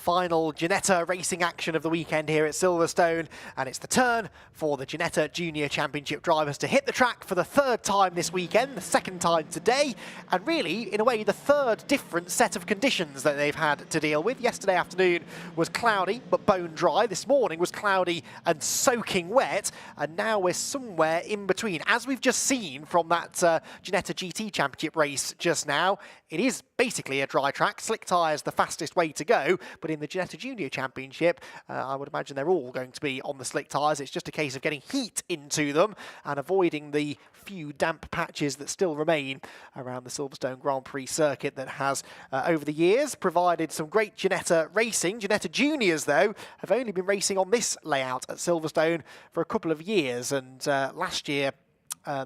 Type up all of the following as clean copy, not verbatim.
final Ginetta racing action of the weekend here at Silverstone, and it's the turn for the Ginetta Junior Championship drivers to hit the track for the third time this weekend, the second time today, and really, in a way, the third different set of conditions that they've had to deal with. Yesterday afternoon was cloudy but bone dry. This morning was cloudy and soaking wet, and now we're somewhere in between. As we've just seen from that Ginetta GT Championship race just now, it is basically a dry track. Slick tyres the fastest way to go, but in the Ginetta Junior Championship, I would imagine they're all going to be on the slick tyres. It's just a case of getting heat into them and avoiding the few damp patches that still remain around the Silverstone Grand Prix circuit that has, over the years, provided some great Ginetta racing. Ginetta Juniors, though, have only been racing on this layout at Silverstone for a couple of years, and last year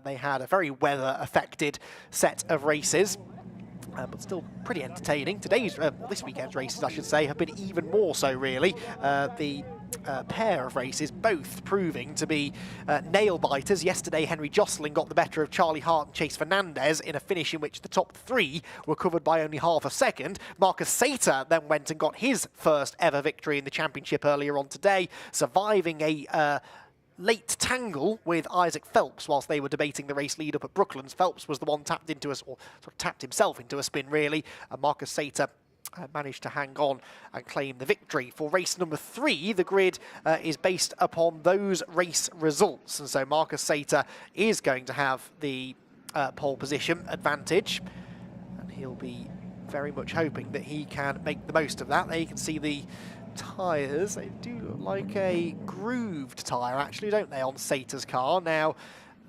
they had a very weather-affected set of races. But still pretty entertaining. This weekend's races, I should say, have been even more so, really. The pair of races both proving to be nail-biters. Yesterday, Henry Josselin got the better of Charlie Hart and Chase Fernandez in a finish in which the top three were covered by only half a second. Marcus Sater then went and got his first ever victory in the championship earlier on today, surviving a late tangle with Isaac Phelps whilst they were debating the race lead up at Brooklands. Phelps was the one tapped himself into a spin, really, and Marcus Sater managed to hang on and claim the victory. For race number 3, the grid is based upon those race results, and so Marcus Sater is going to have the pole position advantage, and he'll be very much hoping that he can make the most of that. There you can see the tyres. They do look like a grooved tyre, actually, don't they, on Sater's car? Now,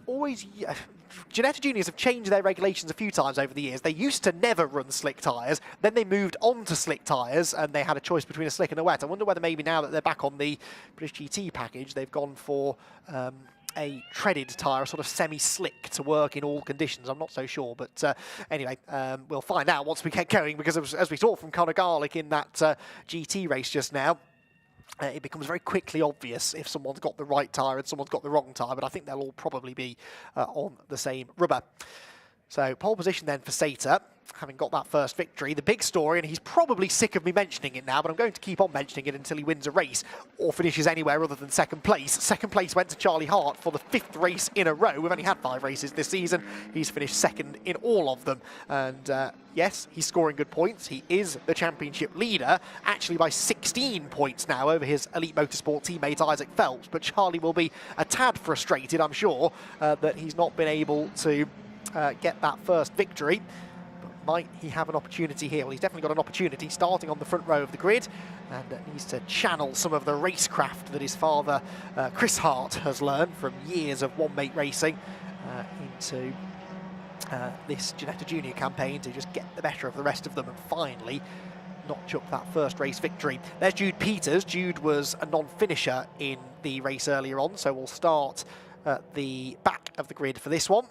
Ginetta Juniors have changed their regulations a few times over the years. They used to never run slick tyres, then they moved on to slick tyres, and they had a choice between a slick and a wet. I wonder whether maybe now that they're back on the British GT package, they've gone for a treaded tyre, a sort of semi-slick to work in all conditions. I'm not so sure, but anyway, we'll find out once we get going, because as we saw from Conor Garlick in that GT race just now, it becomes very quickly obvious if someone's got the right tyre and someone's got the wrong tyre, but I think they'll all probably be on the same rubber. So pole position then for Sater, having got that first victory. The big story, and he's probably sick of me mentioning it now, but I'm going to keep on mentioning it until he wins a race or finishes anywhere other than second place. Second place went to Charlie Hart for the 5th race in a row. We've only had 5 races this season. He's finished second in all of them. And yes, he's scoring good points. He is the championship leader, actually by 16 points now over his Elite Motorsport teammate Isaac Phelps. But Charlie will be a tad frustrated, I'm sure, that he's not been able to get that first victory. Might he have an opportunity here? Well, he's definitely got an opportunity starting on the front row of the grid, and needs to channel some of the racecraft that his father, Chris Hart, has learned from years of one-mate racing into this Ginetta Junior campaign to just get the better of the rest of them and finally notch up that first race victory. There's Jude Peters. Jude was a non-finisher in the race earlier on, so we'll start at the back of the grid for this one.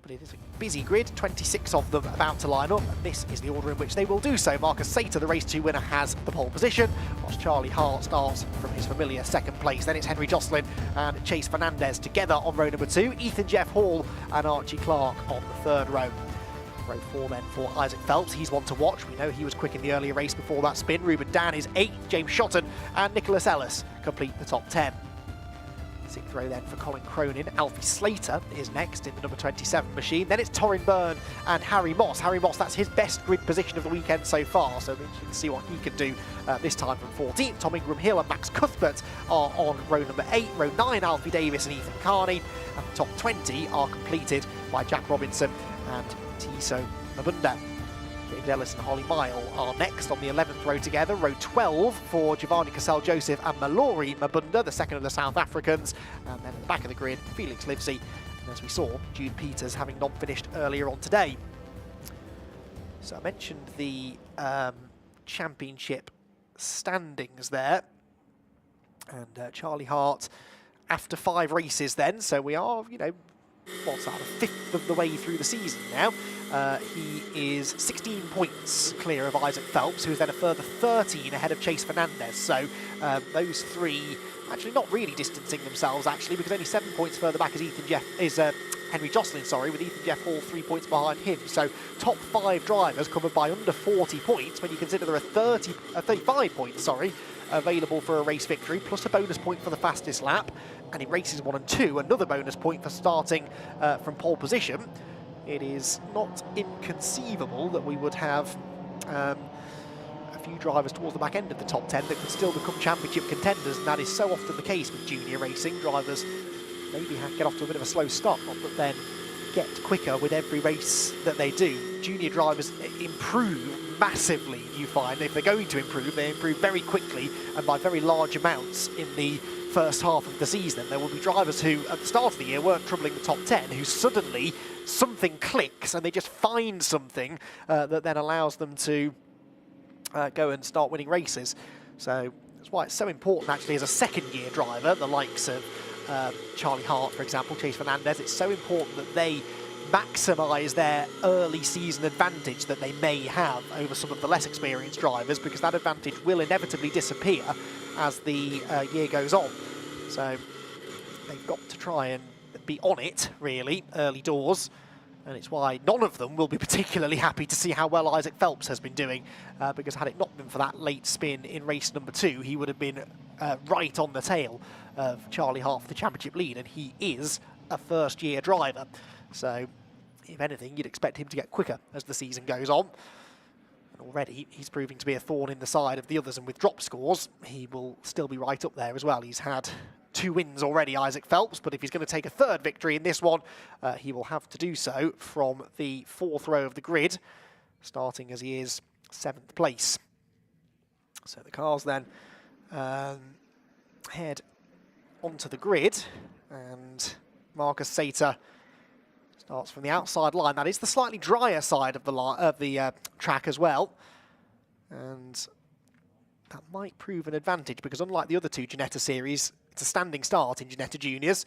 But it is a busy grid, 26 of them about to line up, and this is the order in which they will do so. Marcus Sater, the race 2 winner, has the pole position, whilst Charlie Hart starts from his familiar second place. Then it's Henry Josselin and Chase Fernandez together on row number 2, Ethan Jeff Hall and Archie Clark on the 3rd row. Row 4 then for Isaac Phelps. He's one to watch. We know he was quick in the earlier race before that spin. Ruben Dan is 8th, James Shotton and Nickolas Ellis complete the top 10. 6th row then for Colin Cronin. Alfie Slater is next in the number 27 machine. Then it's Torrin Byrne and Harry Moss. Harry Moss, that's his best grid position of the weekend so far, so we can see what he can do this time from 14th. Tom Ingram Hill and Max Cuthbert are on row number 8. Row 9, Alfie Davis and Ethan Carney. And the top 20 are completed by Jack Robinson and Tiso Mabunda. David Ellis and Holly Mile are next on the 11th row together. Row 12 for Giovanni Cassell-Joseph and Mallory Mabunda, the second of the South Africans. And then at the back of the grid, Felix Livesey. And as we saw, Jude Peters having non-finished earlier on today. So I mentioned the championship standings there. And Charlie Hart, after 5 races then, so we are, you know, what's that, a 5th of the way through the season now. He is 16 points clear of Isaac Phelps, who is then a further 13 ahead of Chase Fernandez. So those 3 actually not really distancing themselves, actually, because only 7 points further back is Henry Josselin, sorry, with Ethan Jeff Hall 3 points behind him. So top 5 drivers covered by under 40 points when you consider there are 35 points, sorry, available for a race victory, plus a bonus point for the fastest lap. And in races 1 and 2, another bonus point for starting from pole position. It is not inconceivable that we would have a few drivers towards the back end of the top 10 that could still become championship contenders, and that is so often the case with junior racing. Drivers maybe get off to a bit of a slow start, but then get quicker with every race that they do. Junior drivers improve massively, you find. If they're going to improve, they improve very quickly and by very large amounts in the first half of the season. There will be drivers who, at the start of the year, weren't troubling the top 10, who suddenly something clicks and they just find something that then allows them to go and start winning races. So that's why it's so important, actually, as a second-year driver, the likes of Charlie Hart, for example, Chase Fernandez, it's so important that they maximise their early season advantage that they may have over some of the less experienced drivers, because that advantage will inevitably disappear as the year goes on. So they've got to try and be on it, really, early doors. And it's why none of them will be particularly happy to see how well Isaac Phelps has been doing, because had it not been for that late spin in race number 2, he would have been right on the tail of Charlie Hart for the championship lead, and he is a first-year driver. So, if anything, you'd expect him to get quicker as the season goes on. And already, he's proving to be a thorn in the side of the others, and with drop scores, he will still be right up there as well. He's had 2 wins already, Isaac Phelps, but if he's going to take a 3rd victory in this one, he will have to do so from the 4th row of the grid, starting as he is 7th place. So the cars then head onto the grid, and Marcus Sater starts from the outside line. That is the slightly drier side of the track as well, and that might prove an advantage, because unlike the other 2 Ginetta series, it's a standing start in Ginetta Juniors,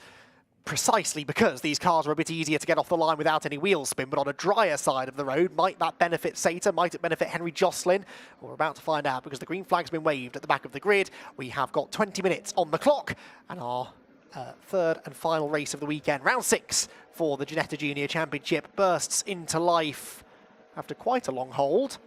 precisely because these cars are a bit easier to get off the line without any wheel spin. But on a drier side of the road, might that benefit Sater? Might it benefit Henry Josselin? Well, we're about to find out, because the green flag's been waved at the back of the grid. We have got 20 minutes on the clock, and our 3rd and final race of the weekend, round 6 for the Ginetta Junior Championship, bursts into life after quite a long hold.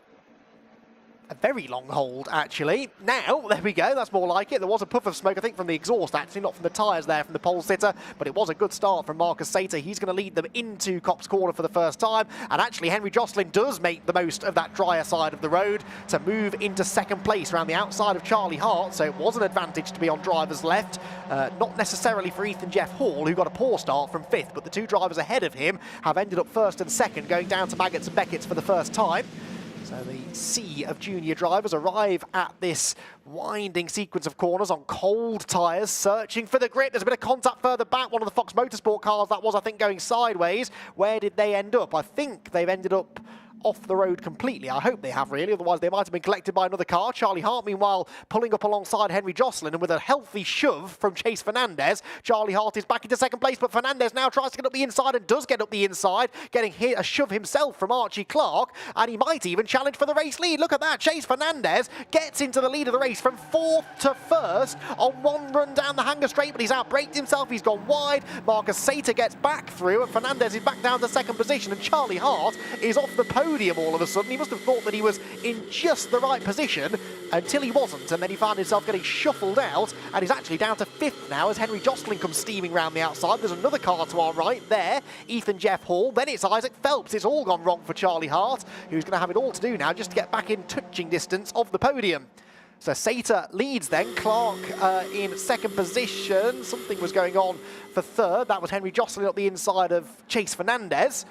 A very long hold, actually. Now, there we go, that's more like it. There was a puff of smoke, I think, from the exhaust, actually, not from the tyres there, from the pole sitter, but it was a good start from Marcus Sater. He's going to lead them into Copse Corner for the first time, and actually Henry Josselin does make the most of that drier side of the road to move into 2nd place around the outside of Charlie Hart, so it was an advantage to be on driver's left. Not necessarily for Ethan Jeff Hall, who got a poor start from 5th, but the 2 drivers ahead of him have ended up 1st and 2nd, going down to Maggots and Beckett's for the first time. So the sea of junior drivers arrive at this winding sequence of corners on cold tyres, searching for the grit. There's a bit of contact further back. One of the Fox Motorsport cars, that was, I think, going sideways. Where did they end up? I think they've ended up off the road completely. I hope they have, really, otherwise they might have been collected by another car. Charlie Hart, meanwhile, pulling up alongside Henry Josselin, and with a healthy shove from Chase Fernandez, Charlie Hart is back into 2nd place, but Fernandez now tries to get up the inside and does get up the inside, getting a shove himself from Archie Clark, and he might even challenge for the race lead. Look at that, Chase Fernandez gets into the lead of the race from 4th to 1st on one run down the hanger straight, but he's outbraked himself, he's gone wide. Marcus Sater gets back through, and Fernandez is back down to 2nd position, and Charlie Hart is off the podium all of a sudden. He must have thought that he was in just the right position until he wasn't, and then he found himself getting shuffled out, and he's actually down to 5th now as Henry Josselin comes steaming round the outside. There's another car to our right there, Ethan Jeff Hall, then it's Isaac Phelps. It's all gone wrong for Charlie Hart, who's going to have it all to do now just to get back in touching distance of the podium. So Sater leads then, Clark in 2nd position. Something was going on for 3rd. That was Henry Josselin up the inside of Chase Fernandez.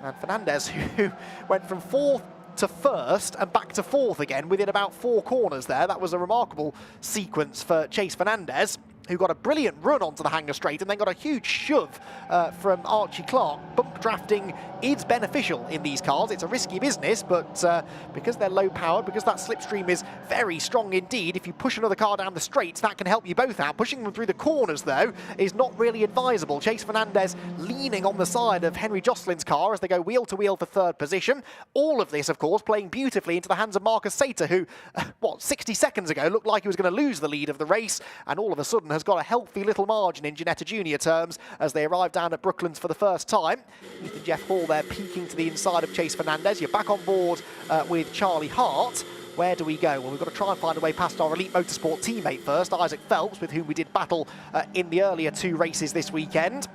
And Fernandez, who went from 4th to 1st and back to 4th again within about 4 corners there. That was a remarkable sequence for Chase Fernandez, who got a brilliant run onto the hanger straight and then got a huge shove from Archie Clark. Bump drafting is beneficial in these cars. It's a risky business, but because they're low power, because that slipstream is very strong indeed, if you push another car down the straights, that can help you both out. Pushing them through the corners, though, is not really advisable. Chase Fernandez leaning on the side of Henry Josselin's car as they go wheel to wheel for 3rd position. All of this, of course, playing beautifully into the hands of Marcus Sater, who, 60 seconds ago looked like he was going to lose the lead of the race, and all of a sudden has got a healthy little margin in Ginetta Junior terms as they arrive down at Brooklands for the first time. Ethan Jeff Hall there peeking to the inside of Chase Fernandez. You're back on board with Charlie Hart. Where do we go? Well, we've got to try and find a way past our Elite Motorsport teammate first, Isaac Phelps, with whom we did battle in the earlier 2 races this weekend.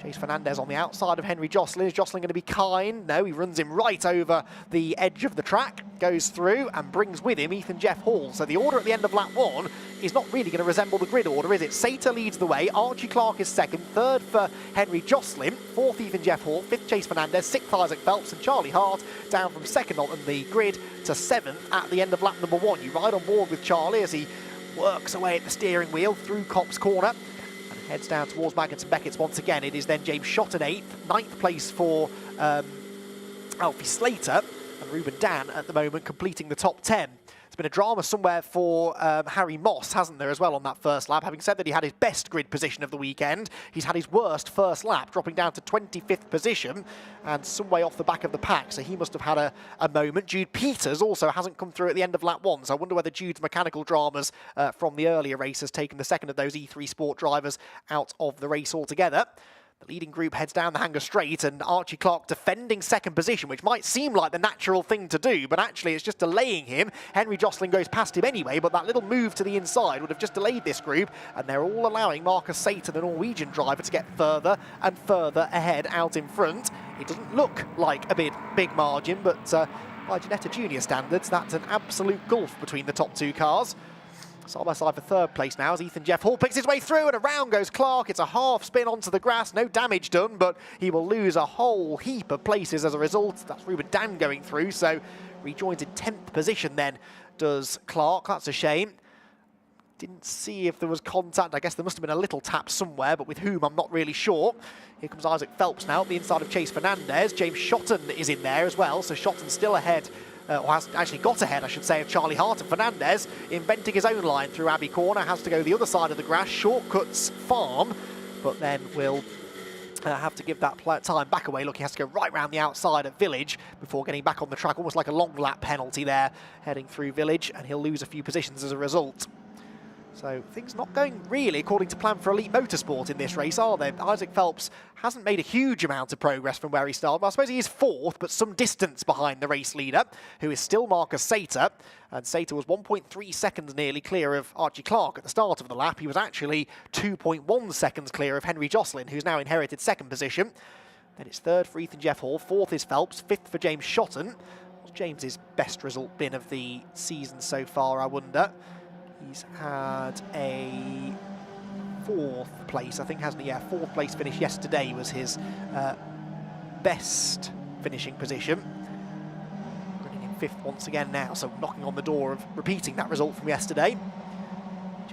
Chase Fernandez on the outside of Henry Josselin. Is Josselin going to be kind? No, he runs him right over the edge of the track, goes through and brings with him Ethan Jeff Hall. So the order at the end of lap 1 is not really going to resemble the grid order, is it? Sater leads the way, Archie Clark is second, third for Henry Josselin, fourth Ethan Jeff Hall, fifth Chase Fernandez, sixth Isaac Phelps, and Charlie Hart down from second on the grid to seventh at the end of lap number 1. You ride on board with Charlie as he works away at the steering wheel through Copse Corner. Heads down towards Maggotts and Beckett's once again. It is then James Shotton 8th, 9th place for Alfie Slater, and Ruben Dan at the moment completing the top 10. There's been a drama somewhere for Harry Moss, hasn't there, as well on that first lap. Having said that he had his best grid position of the weekend, he's had his worst first lap, dropping down to 25th position and some way off the back of the pack, so he must have had a moment. Jude Peters also hasn't come through at the end of lap 1, so I wonder whether Jude's mechanical dramas from the earlier race has taken the second of those E3 Sport drivers out of the race altogether. The leading group heads down the Hanger Straight, and Archie Clark defending second position, which might seem like the natural thing to do, but actually it's just delaying him. Henry Josselin goes past him anyway, but that little move to the inside would have just delayed this group, and they're all allowing Marcus Sater, the Norwegian driver, to get further and further ahead out in front. It doesn't look like a big margin, but by Ginetta Junior standards, that's an absolute gulf between the top 2 cars. Side by side for third place now as Ethan Jeff Hall picks his way through, and around goes Clark. It's a half spin onto the grass, no damage done, but he will lose a whole heap of places as a result. That's Ruben Dan going through, so rejoins in 10th position then does Clark. That's a shame. Didn't see if there was contact. I guess there must have been a little tap somewhere, but with whom I'm not really sure. Here comes Isaac Phelps now at the inside of Chase Fernandez. James Shotton is in there as well, so Shotton's still ahead. Or has actually got ahead, I should say, of Charlie Hart. And Fernandez, inventing his own line through Abbey Corner, has to go the other side of the grass, shortcuts Farm, but then will have to give that time back away. Look, he has to go right round the outside of Village before getting back on the track, almost like a long lap penalty there, heading through Village, and he'll lose a few positions as a result. So things not going really according to plan for Elite Motorsport in this race, are they? Isaac Phelps hasn't made a huge amount of progress from where he started. Well, I suppose he is 4th, but some distance behind the race leader, who is still Marcus Sater. And Sater was 1.3 seconds nearly clear of Archie Clark at the start of the lap. He was actually 2.1 seconds clear of Henry Josselin, who's now inherited 2nd position. Then it's 3rd for Ethan Jeff Hall, 4th is Phelps, 5th for James Shotton. What's James's best result been of the season so far, I wonder? He's had a 4th place, I think, hasn't he? Yeah, 4th place finish yesterday was his best finishing position. Running in 5th once again now, so knocking on the door of repeating that result from yesterday.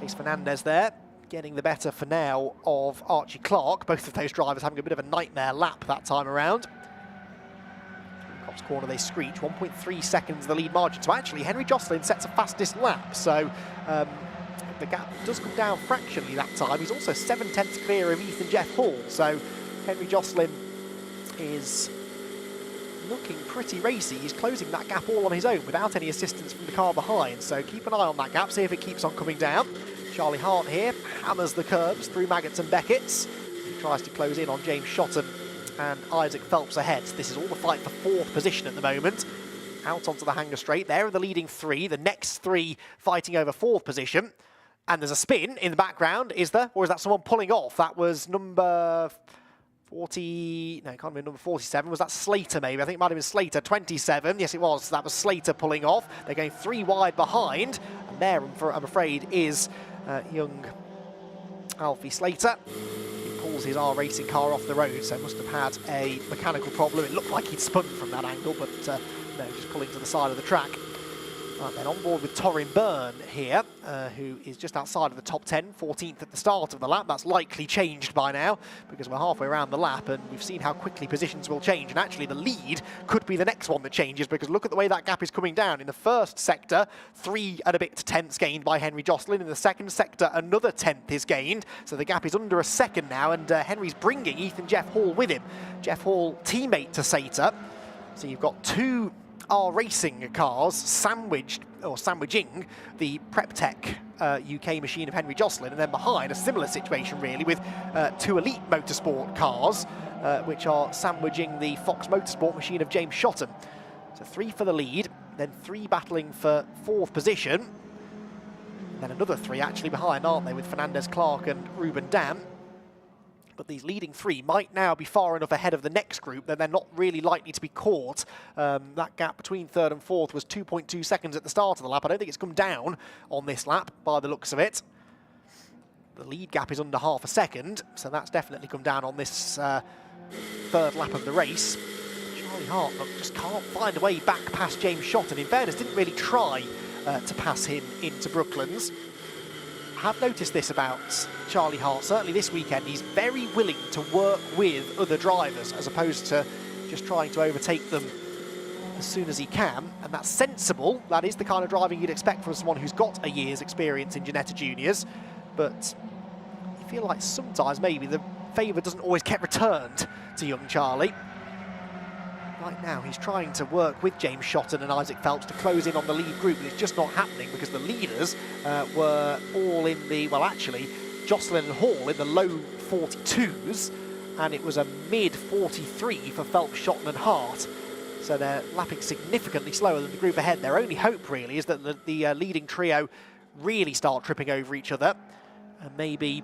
Chase Fernandez there, getting the better for now of Archie Clark. Both of those drivers having a bit of a nightmare lap that time around. Copse Corner they screech, 1.3 seconds the lead margin. So actually Henry Josselin sets a fastest lap, so the gap does come down fractionally that time. He's also 7/10 clear of Ethan Jeff Hall, so Henry Josselin is looking pretty racy. He's closing that gap all on his own without any assistance from the car behind, so keep an eye on that gap, see if it keeps on coming down. Charlie Hart here hammers the curbs through Maggotts and Beckett's. He tries to close in on James Shotton and Isaac Phelps ahead. This is all the fight for 4th position at the moment. Out onto the Hanger Straight. There are the leading 3. The next 3 fighting over 4th position. And there's a spin in the background, is there? Or is that someone pulling off? That was number 40... No, it can't be number 47. Was that Slater, maybe? I think it might have been Slater. 27. Yes, it was. That was Slater pulling off. They're going 3 wide behind. And there, I'm afraid, is young Alfie Slater. Pulls his R Racing car off the road, so must have had a mechanical problem. It looked like he'd spun from that angle, but no, just pulling to the side of the track. Right, then on board with Torin Byrne here, who is just outside of the top 10, 14th at the start of the lap. That's likely changed by now, because we're halfway around the lap, and we've seen how quickly positions will change. And actually, the lead could be the next one that changes, because look at the way that gap is coming down. In the first sector, 3 and a bit tenths gained by Henry Josselin. In the second sector, another 10th is gained. So the gap is under a second now, and Henry's bringing Ethan Jeff Hall with him. Jeff Hall, teammate to Sater. So you've got 2 are racing cars sandwiching the Prep Tech UK machine of Henry Josselin, and then behind a similar situation really with 2 Elite Motorsport cars, which are sandwiching the Fox Motorsport machine of James Shotton. So 3 for the lead, then 3 battling for 4th position, and then another 3 actually behind, aren't they, with Fernandez Clark and Ruben Dam. But these leading 3 might now be far enough ahead of the next group that they're not really likely to be caught. That gap between 3rd and 4th was 2.2 seconds at the start of the lap. I don't think it's come down on this lap by the looks of it. The lead gap is under half a second, so that's definitely come down on this 3rd lap of the race. Charlie Hart just can't find a way back past James Shotton. In fairness, didn't really try to pass him into Brooklands. I have noticed this about Charlie Hart, certainly this weekend. He's very willing to work with other drivers as opposed to just trying to overtake them as soon as he can, and that's sensible. That is the kind of driving you'd expect from someone who's got a year's experience in Ginetta Juniors, but you feel like sometimes maybe the favour doesn't always get returned to young Charlie. Right now, he's trying to work with James Shotton and Isaac Phelps to close in on the lead group, but it's just not happening because the leaders were all in the, well, actually, Josselin and Hall in the low 42s, and it was a mid 43 for Phelps, Shotton and Hart. So they're lapping significantly slower than the group ahead. Their only hope, really, is that the leading trio really start tripping over each other and maybe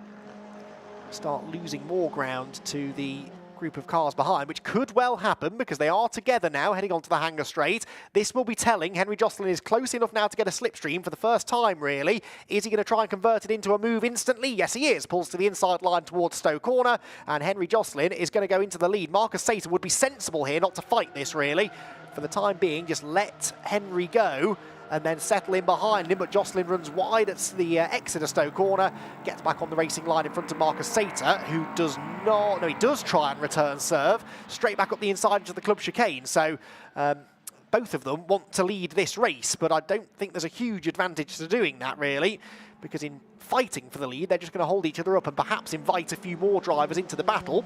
start losing more ground to the group of cars behind, which could well happen because they are together now heading onto the Hangar Straight. This will be telling. Henry Josselin is close enough now to get a slipstream for the first time, really. Is he going to try and convert it into a move instantly? Yes, he is. Pulls to the inside line towards Stowe Corner, and Henry Josselin is going to go into the lead. Marcus Sater would be sensible here not to fight this, really. For the time being, just let Henry go and then settle in behind him, but Josselin runs wide at the exit of Stowe Corner, gets back on the racing line in front of Marcus Sater, who does not, no, he does try and return serve, straight back up the inside into the club chicane. So both of them want to lead this race, but I don't think there's a huge advantage to doing that, really, because in fighting for the lead, they're just going to hold each other up and perhaps invite a few more drivers into the battle.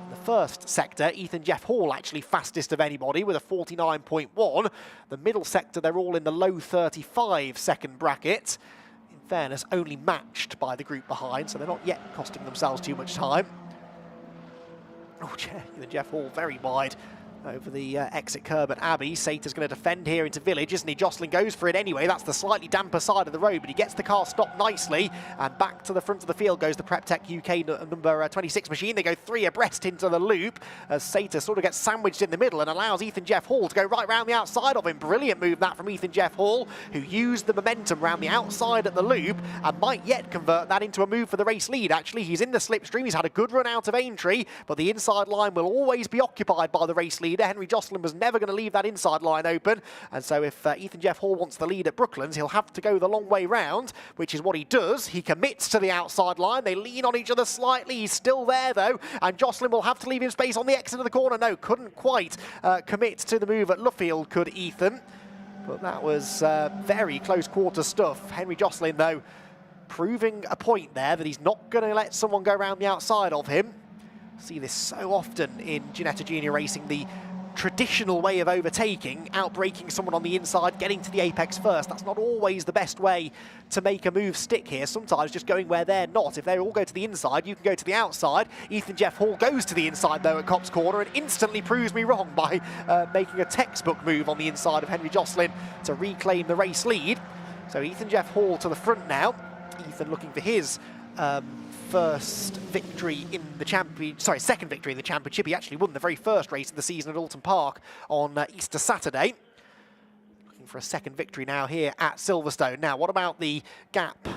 The first sector, Ethan Jeff Hall actually fastest of anybody with a 49.1. The middle sector, they're all in the low 35 second bracket. In fairness, only matched by the group behind, so they're not yet costing themselves too much time. Oh, Ethan Jeff Hall very wide over the exit curb at Abbey. Sater's going to defend here into Village, isn't he? Josselin goes for it anyway. That's the slightly damper side of the road, but he gets the car stopped nicely, and back to the front of the field goes the Prep Tech UK number 26 machine. They go 3 abreast into the loop as Sater sort of gets sandwiched in the middle and allows Ethan Jeff Hall to go right round the outside of him. Brilliant move that from Ethan Jeff Hall, who used the momentum round the outside at the loop and might yet convert that into a move for the race lead. Actually, he's in the slipstream. He's had a good run out of Aintree, but the inside line will always be occupied by the race leader. Henry Josselin was never going to leave that inside line open, and so if Ethan Jeff Hall wants the lead at Brooklands, he'll have to go the long way round, which is what he does. He commits to the outside line. They lean on each other slightly. He's still there, though, and Josselin will have to leave him space on the exit of the corner. No, couldn't quite commit to the move at Luffield, could Ethan? But that was very close quarter stuff. Henry Josselin, though, proving a point there that he's not going to let someone go around the outside of him. See this so often in Ginetta Junior Racing, the traditional way of overtaking, outbraking someone on the inside, getting to the apex first. That's not always the best way to make a move stick here. Sometimes just going where they're not. If they all go to the inside, you can go to the outside. Ethan Jeff Hall goes to the inside, though, at Copse Corner and instantly proves me wrong by making a textbook move on the inside of Henry Josselin to reclaim the race lead. So Ethan Jeff Hall to the front now. Ethan looking for his first victory in the second victory in the championship. He actually won the very first race of the season at Oulton Park on Easter Saturday. Looking for a second victory now here at Silverstone. Now, what about the gap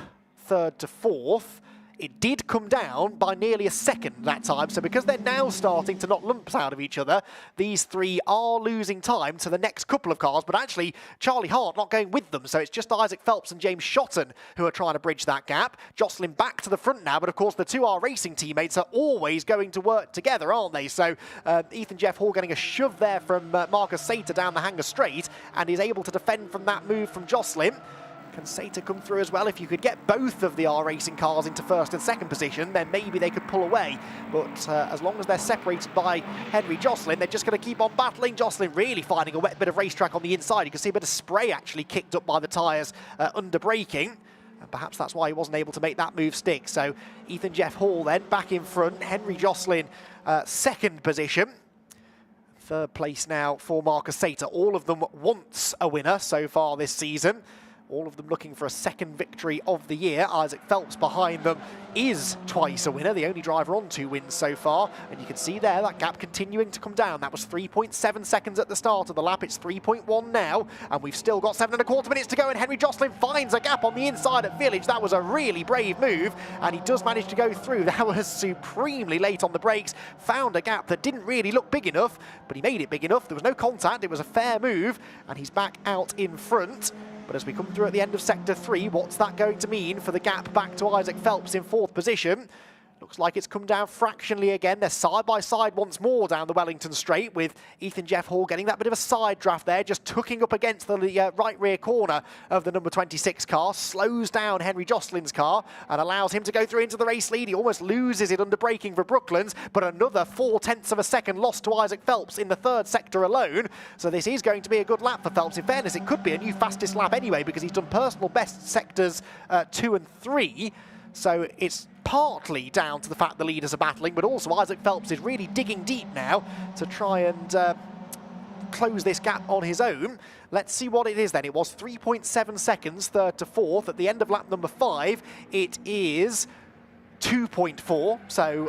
3rd to 4th? It did come down by nearly a second that time, so because they're now starting to knock lumps out of each other, these 3 are losing time to the next couple of cars, but actually Charlie Hart not going with them, so it's just Isaac Phelps and James Shotton who are trying to bridge that gap. Josselin back to the front now, but of course the 2R Racing teammates are always going to work together, aren't they? So Ethan Jeff Hall getting a shove there from Marcus Sater down the Hangar Straight, and is able to defend from that move from Josselin. Can Sater come through as well? If you could get both of the R Racing cars into first and second position, then maybe they could pull away. But as long as they're separated by Henry Josselin, they're just going to keep on battling. Josselin really finding a wet bit of racetrack on the inside. You can see a bit of spray actually kicked up by the tyres under braking. And perhaps that's why he wasn't able to make that move stick. So Ethan Jeff Hall then back in front. Henry Josselin second position. Third place now for Marcus Sater. All of them once a winner so far this season. All of them looking for a second victory of the year. Isaac Phelps behind them is twice a winner, the only driver on 2 wins so far. And you can see there that gap continuing to come down. That was 3.7 seconds at the start of the lap. It's 3.1 now, and we've still got 7.25 minutes to go. And Henry Josselin finds a gap on the inside at Village. That was a really brave move, and he does manage to go through. That was supremely late on the brakes. Found a gap that didn't really look big enough, but he made it big enough. There was no contact. It was a fair move, and he's back out in front. But as we come through at the end of Sector 3, what's that going to mean for the gap back to Isaac Phelps in 4th position? Looks like it's come down fractionally again. They're side by side once more down the Wellington Straight, with Ethan Jeff Hall getting that bit of a side draft there, just tucking up against the right rear corner of the number 26 car. Slows down Henry Josselin's car and allows him to go through into the race lead. He almost loses it under braking for Brooklands, but another 0.4 of a second lost to Isaac Phelps in the 3rd sector alone. So this is going to be a good lap for Phelps. In fairness, it could be a new fastest lap anyway, because he's done personal best sectors 2 and 3. So it's partly down to the fact the leaders are battling, but also Isaac Phelps is really digging deep now to try and close this gap on his own. Let's see what it is then. It was 3.7 seconds, 3rd to 4th. At the end of lap number 5, it is 2.4, so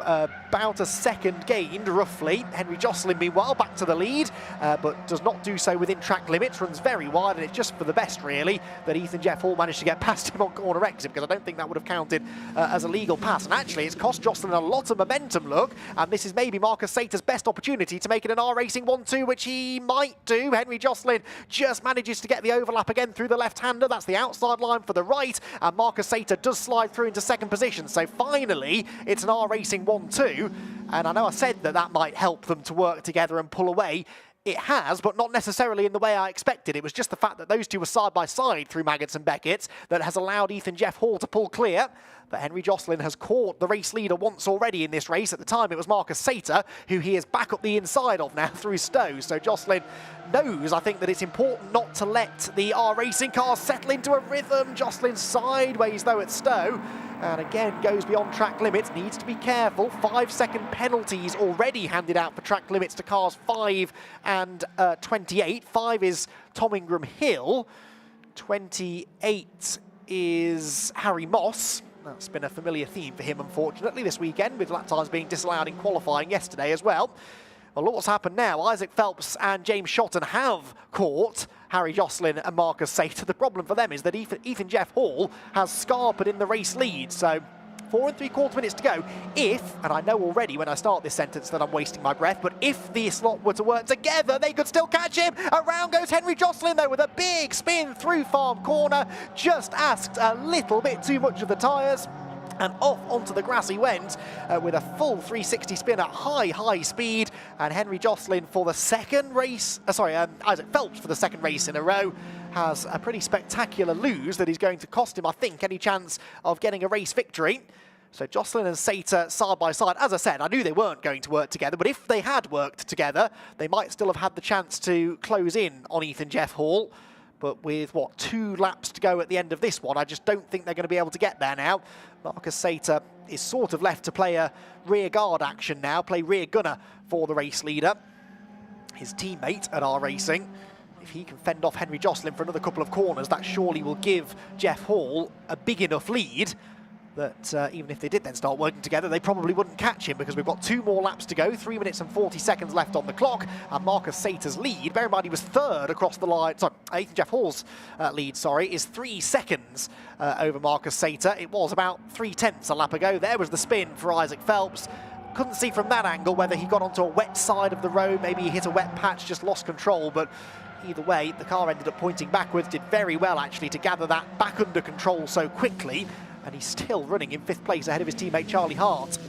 about a second gained, roughly. Henry Josselin, meanwhile, back to the lead, but does not do so within track limits, runs very wide, and it's just for the best, really, that Ethan Jeff Hall managed to get past him on corner exit, because I don't think that would have counted as a legal pass. And actually, it's cost Josselin a lot of momentum, look, and this is maybe Marcus Sater's best opportunity to make it an R Racing 1-2, which he might do. Henry Josselin just manages to get the overlap again through the left-hander. That's the outside line for the right, and Marcus Sater does slide through into second position. So finally, it's an R Racing 1-2, and I know I said that that might help them to work together and pull away. It has, but not necessarily in the way I expected. It was just the fact that those two were side by side through Maggots and Beckett that has allowed Ethan Jeff Hall to pull clear. But Henry Josselin has caught the race leader once already in this race. At the time, it was Marcus Sater, who he is back up the inside of now through Stowe. So Josselin knows, I think, that it's important not to let the R Racing cars settle into a rhythm. Josselin sideways, though, at Stowe. And again, goes beyond track limits, needs to be careful. 5-second penalties already handed out for track limits to cars 5 and 28. 5 is Tom Ingram Hill. 28 is Harry Moss. That's been a familiar theme for him, unfortunately, this weekend, with lap times being disallowed in qualifying yesterday as well. Well, look what's happened now. Isaac Phelps and James Shotton have caught Harry Josselin and Marcus Sater. The problem for them is that Ethan Jeff Hall has scarpered in the race lead. So 4 3/4 minutes to go. If, and I know already when I start this sentence that I'm wasting my breath, but if this lot were to work together, they could still catch him. Around goes Henry Josselin, though, with a big spin through Farm Corner. Just asked a little bit too much of the tyres. And off onto the grass he went with a full 360 spin at high speed. And Henry Josselin for the second race, Isaac Phelps for the second race in a row has a pretty spectacular lose that is going to cost him, I think, any chance of getting a race victory. So Josselin and Sater side by side. As I said, I knew they weren't going to work together, but if they had worked together, they might still have had the chance to close in on Ethan Jeff Hall. But with, 2 laps to go at the end of this one, I just don't think they're going to be able to get there now. Marcus Sater is sort of left to play a rear guard action now, play rear gunner for the race leader. His teammate at R Racing, if he can fend off Henry Josselin for another couple of corners, that surely will give Jeff Hall a big enough lead that even if they did then start working together, they probably wouldn't catch him, because we've got 2 more laps to go, 3 minutes and 40 seconds left on the clock, and Marcus Sater's lead, bear in mind he was 3rd across the line, Ethan Jeff Hall's lead, is 3 seconds over Marcus Sater. It was about 3/10 a lap ago. There was the spin for Isaac Phelps. Couldn't see from that angle whether he got onto a wet side of the road, maybe he hit a wet patch, just lost control, but either way, the car ended up pointing backwards, did very well actually to gather that back under control so quickly. And he's still running in 5th place ahead of his teammate Charlie Hart.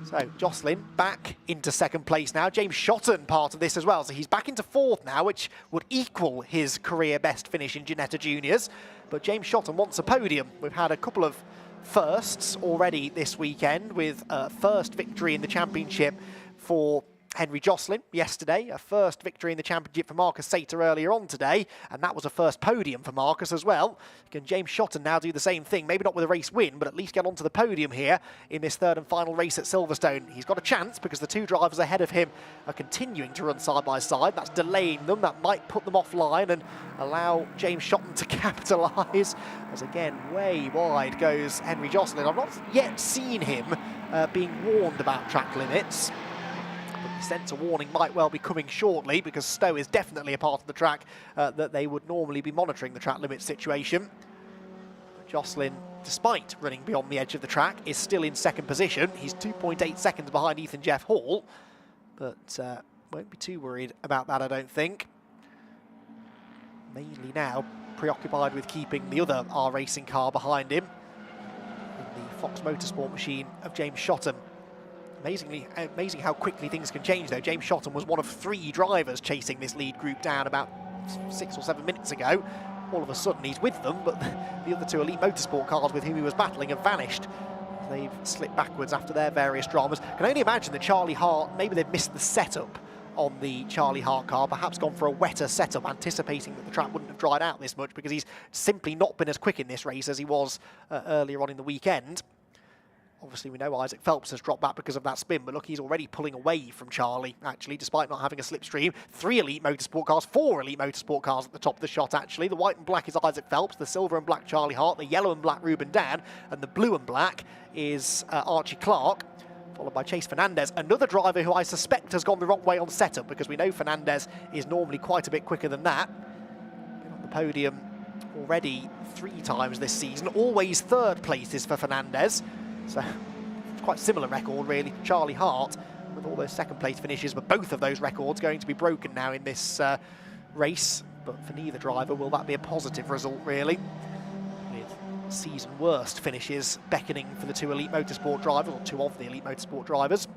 So Jocelyn back into second place now. James Shotton part of this as well. So he's back into fourth now, which would equal his career best finish in Ginetta Juniors. But James Shotton wants a podium. We've had a couple of firsts already this weekend, with a first victory in the championship for Henry Jocelyn yesterday, a first victory in the championship for Marcus Sater earlier on today, and that was a first podium for Marcus as well. Can James Shotton now do the same thing? Maybe not with a race win, but at least get onto the podium here in this third and final race at Silverstone. He's got a chance because the two drivers ahead of him are continuing to run side by side. That's delaying them. That might put them offline and allow James Shotton to capitalise. As again, way wide goes Henry Jocelyn. I've not yet seen him being warned about track limits. The centre warning might well be coming shortly, because Stowe is definitely a part of the track that they would normally be monitoring the track limit situation. Jocelyn, despite running beyond the edge of the track, is still in second position. He's 2.8 seconds behind Ethan Jeff Hall, but won't be too worried about that, I don't think. Mainly now preoccupied with keeping the other R Racing car behind him in the Fox Motorsport machine of James Shotton. Amazing how quickly things can change, though. James Shotton was one of 3 drivers chasing this lead group down about 6 or 7 minutes ago. All of a sudden he's with them, but the other 2 Elite Motorsport cars with whom he was battling have vanished. They've slipped backwards after their various dramas. Can only imagine that Charlie Hart, maybe they've missed the setup on the Charlie Hart car, perhaps gone for a wetter setup, anticipating that the track wouldn't have dried out this much, because he's simply not been as quick in this race as he was earlier on in the weekend. Obviously, we know Isaac Phelps has dropped back because of that spin, but look, he's already pulling away from Charlie, actually, despite not having a slipstream. 3 Elite Motorsport cars, 4 Elite Motorsport cars at the top of the shot, actually. The white and black is Isaac Phelps, the silver and black Charlie Hart, the yellow and black Ruben Dan, and the blue and black is Archie Clark, followed by Chase Fernandez, another driver who I suspect has gone the wrong way on setup, because we know Fernandez is normally quite a bit quicker than that. Been on the podium already 3 times this season, always third places for Fernandez. So, it's quite a similar record, really, to Charlie Hart, with all those second place finishes, but both of those records going to be broken now in this race. But for neither driver will that be a positive result, really, with season worst finishes beckoning for the 2 Elite Motorsport drivers, or 2 of the Elite Motorsport drivers.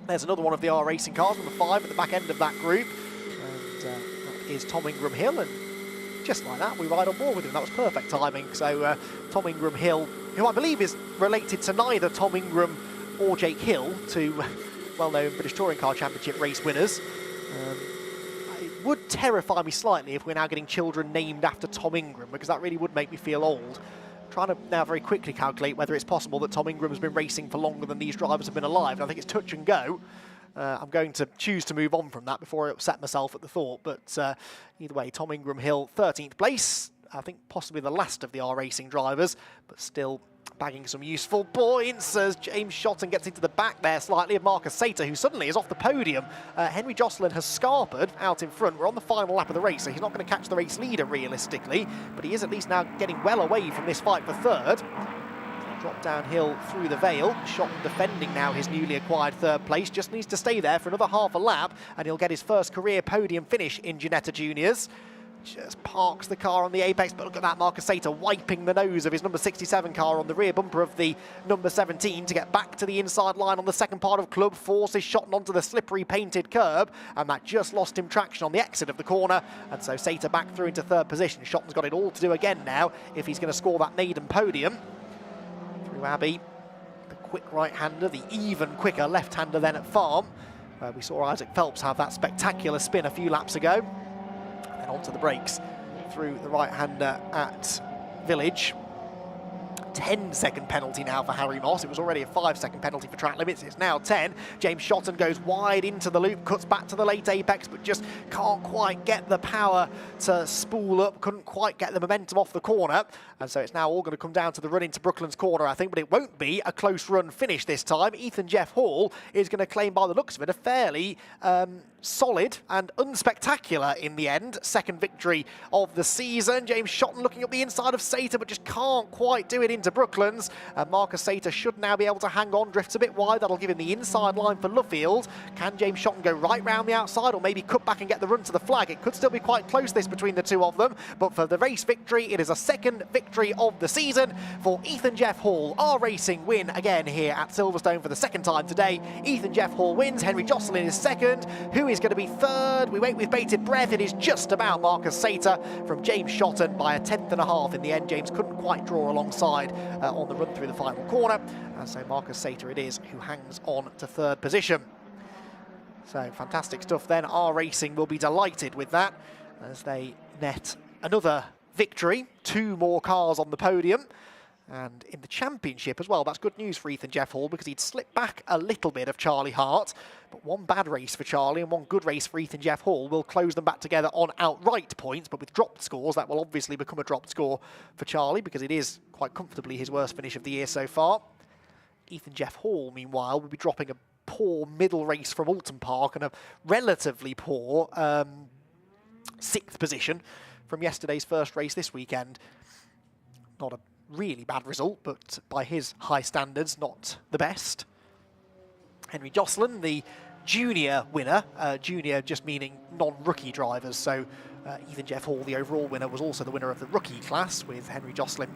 There's another one of the R Racing cars, number 5 at the back end of that group, and that is Tom Ingram Hill, and just like that, we ride on board with him. That was perfect timing. So Tom Ingram Hill, who I believe is related to neither Tom Ingram or Jake Hill, 2 well-known British Touring Car Championship race winners. It would terrify me slightly if we're now getting children named after Tom Ingram, because that really would make me feel old. I'm trying to now very quickly calculate whether it's possible that Tom Ingram has been racing for longer than these drivers have been alive. And I think it's touch and go. I'm going to choose to move on from that before I upset myself at the thought. But either way, Tom Ingram Hill, 13th place. I think possibly the last of the R Racing drivers, but still bagging some useful points as James Shotton gets into the back there slightly of Marcus Sater, who suddenly is off the podium. Henry Jocelyn has scarpered out in front. We're on the final lap of the race, so he's not going to catch the race leader realistically, but he is at least now getting well away from this fight for third. Drop downhill through the Vale. Shotton defending now his newly acquired third place. Just needs to stay there for another half a lap and he'll get his first career podium finish in Ginetta Juniors. Just parks the car on the apex, but look at that, Marcus Sater wiping the nose of his number 67 car on the rear bumper of the number 17 to get back to the inside line on the second part of Club, forces Shotton onto the slippery painted curb, and that just lost him traction on the exit of the corner, and so Sater back through into third position. Shotton's got it all to do again now if he's going to score that maiden podium. Through Abbey, the quick right-hander, the even quicker left-hander then at Farm, where we saw Isaac Phelps have that spectacular spin a few laps ago. And onto the brakes through the right-hander at Village. 10-second penalty now for Harry Moss. It was already a 5-second penalty for track limits. It's now 10. James Shotton goes wide into the loop, cuts back to the late apex, but just can't quite get the power to spool up, couldn't quite get the momentum off the corner. And so it's now all going to come down to the run into Brooklands Corner, I think, but it won't be a close run finish this time. Ethan Jeff Hall is going to claim, by the looks of it, a fairly solid and unspectacular in the end. Second victory of the season. James Shotton looking up the inside of Sater, but just can't quite do it into Brooklands. Marcus Sater should now be able to hang on, drifts a bit wide. That'll give him the inside line for Luffield. Can James Shotton go right round the outside, or maybe cut back and get the run to the flag? It could still be quite close, this, between the two of them, but for the race victory, it is a second victory of the season for Ethan Jeff Hall. Our Racing win again here at Silverstone for the second time today. Ethan Jeff Hall wins. Henry Josselin is second. Who is going to be third? We wait with bated breath. It is just about Marcus Sater from James Shotton by a tenth and a half in the end. James couldn't quite draw alongside on the run through the final corner, and so Marcus Sater it is who hangs on to third position. So fantastic stuff then. Our Racing will be delighted with that as they net another victory, 2 more cars on the podium. And in the championship as well, that's good news for Ethan Jeff Hall, because he'd slipped back a little bit of Charlie Hart. But one bad race for Charlie and one good race for Ethan Jeff Hall will close them back together on outright points. But with dropped scores, that will obviously become a dropped score for Charlie, because it is quite comfortably his worst finish of the year so far. Ethan Jeff Hall, meanwhile, will be dropping a poor middle race from Oulton Park and a relatively poor 6th position from yesterday's first race this weekend. Not a really bad result, but by his high standards, not the best. Henry Josselin, the junior winner, junior just meaning non-rookie drivers, so Ethan Jeff Hall, the overall winner, was also the winner of the rookie class, with Henry Josselin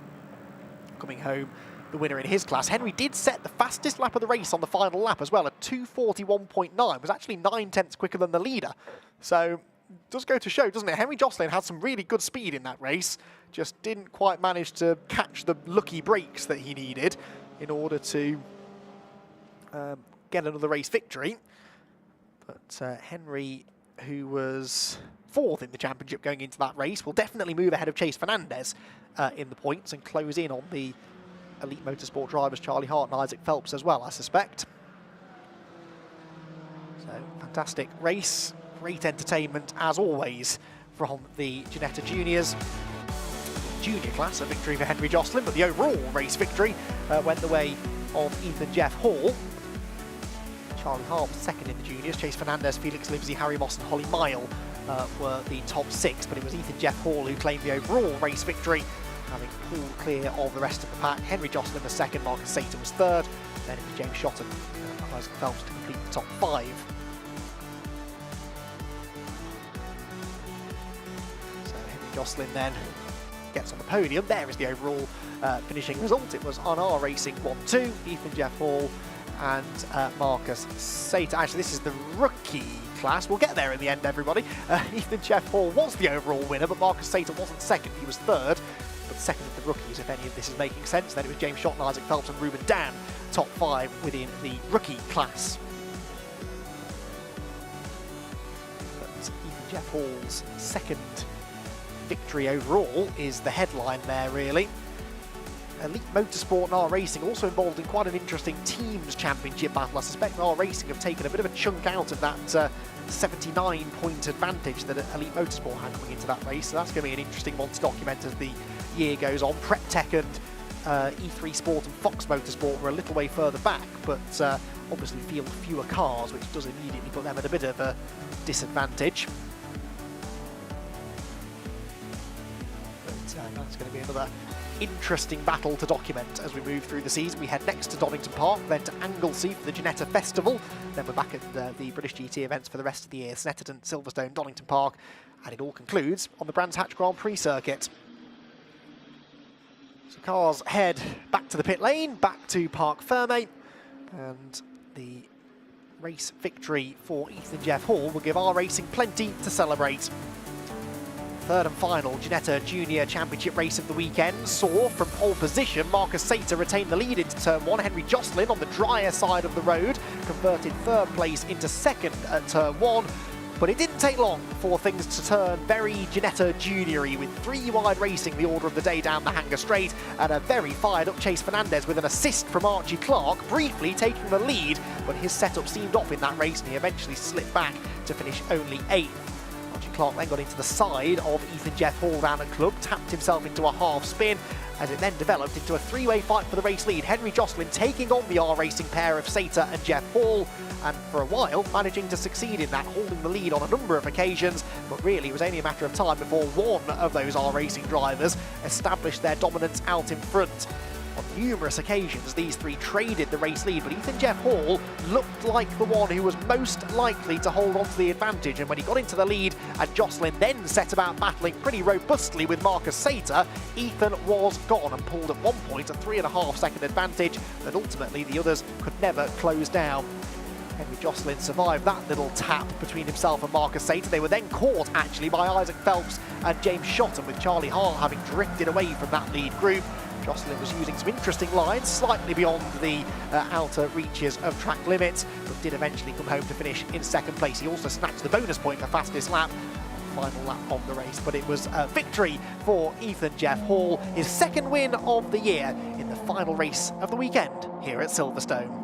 coming home the winner in his class. Henry did set the fastest lap of the race on the final lap as well, at 2:41.9, was actually 9/10 quicker than the leader. So does go to show, doesn't it? Henry Josselin had some really good speed in that race, just didn't quite manage to catch the lucky breaks that he needed in order to get another race victory. But Henry, who was 4th in the championship going into that race, will definitely move ahead of Chase Fernandez in the points and close in on the Elite Motorsport drivers Charlie Hart and Isaac Phelps as well, I suspect. So fantastic race. Great entertainment, as always, from the Ginetta Juniors. Junior class, a victory for Henry Josselin, but the overall race victory went the way of Ethan Jeff Hall. Charlie Hart was second in the juniors. Chase Fernandez, Felix Livesey, Harry Moss and Holly Mile were the top 6, but it was Ethan Jeff Hall who claimed the overall race victory, having pulled clear of the rest of the pack. Henry Josselin was second, Marcus Sater was third, then it was James Shotton and Isaac Phelps to complete the top 5. Josselin then gets on the podium. There is the overall finishing result. It was on Our Racing 1-2, Ethan Jeff Hall and Marcus Sater. Actually, this is the rookie class. We'll get there in the end, everybody. Ethan Jeff Hall was the overall winner, but Marcus Sater wasn't second. He was third, but second of the rookies, if any of this is making sense. Then it was James Shotton, Isaac Phelps and Ruben Dan, top 5 within the rookie class. But Ethan Jeff Hall's second victory overall is the headline there, really. Elite Motorsport and Our Racing also involved in quite an interesting teams championship battle. I suspect Our Racing have taken a bit of a chunk out of that 79-point advantage that Elite Motorsport had coming into that race, so that's going to be an interesting one to document as the year goes on. Prep Tech and E3 Sport and Fox Motorsport were a little way further back, but obviously field fewer cars, which does immediately put them at a bit of a disadvantage. That's going to be another interesting battle to document as we move through the season. We head next to Donington Park, then to Anglesey for the Ginetta Festival. Then we're back at the British GT events for the rest of the year. Snetterton, Silverstone, Donington Park, and it all concludes on the Brands Hatch Grand Prix circuit. So cars head back to the pit lane, back to Parc Fermé, and the race victory for Ethan Jeff Hall will give Our Racing plenty to celebrate. Third and final Ginetta Junior Championship race of the weekend saw, from pole position, Marcus Sater retain the lead into turn 1. Henry Josselin on the drier side of the road converted third place into second at turn 1. But it didn't take long for things to turn very Ginetta Junior-y, with 3 wide racing the order of the day down the Hanger Straight, and a very fired up Chase Fernandez with an assist from Archie Clark, briefly taking the lead, but his setup seemed off in that race and he eventually slipped back to finish only 8th. Clark then got into the side of Ethan Jeff Hall down at club, tapped himself into a half spin, as it then developed into a three-way fight for the race lead. Henry Josselin taking on the R-Racing pair of Sater and Jeff Hall, and for a while managing to succeed in that, holding the lead on a number of occasions, but really it was only a matter of time before one of those R-Racing drivers established their dominance out in front. On numerous occasions, these three traded the race lead, but Ethan Jeff Hall looked like the one who was most likely to hold on to the advantage, and when he got into the lead and Josselin then set about battling pretty robustly with Marcus Sater, Ethan was gone and pulled at one point a 3.5 second advantage that ultimately the others could never close down. Henry Josselin survived that little tap between himself and Marcus Sater. They were then caught actually by Isaac Phelps and James Shotton, with Charlie Hart having drifted away from that lead group. Josselin was using some interesting lines slightly beyond the outer reaches of track limits, but did eventually come home to finish in second place. He also snatched the bonus point for fastest lap, final lap of the race, but it was a victory for Ethan Jeff Hall, his second win of the year in the final race of the weekend here at Silverstone.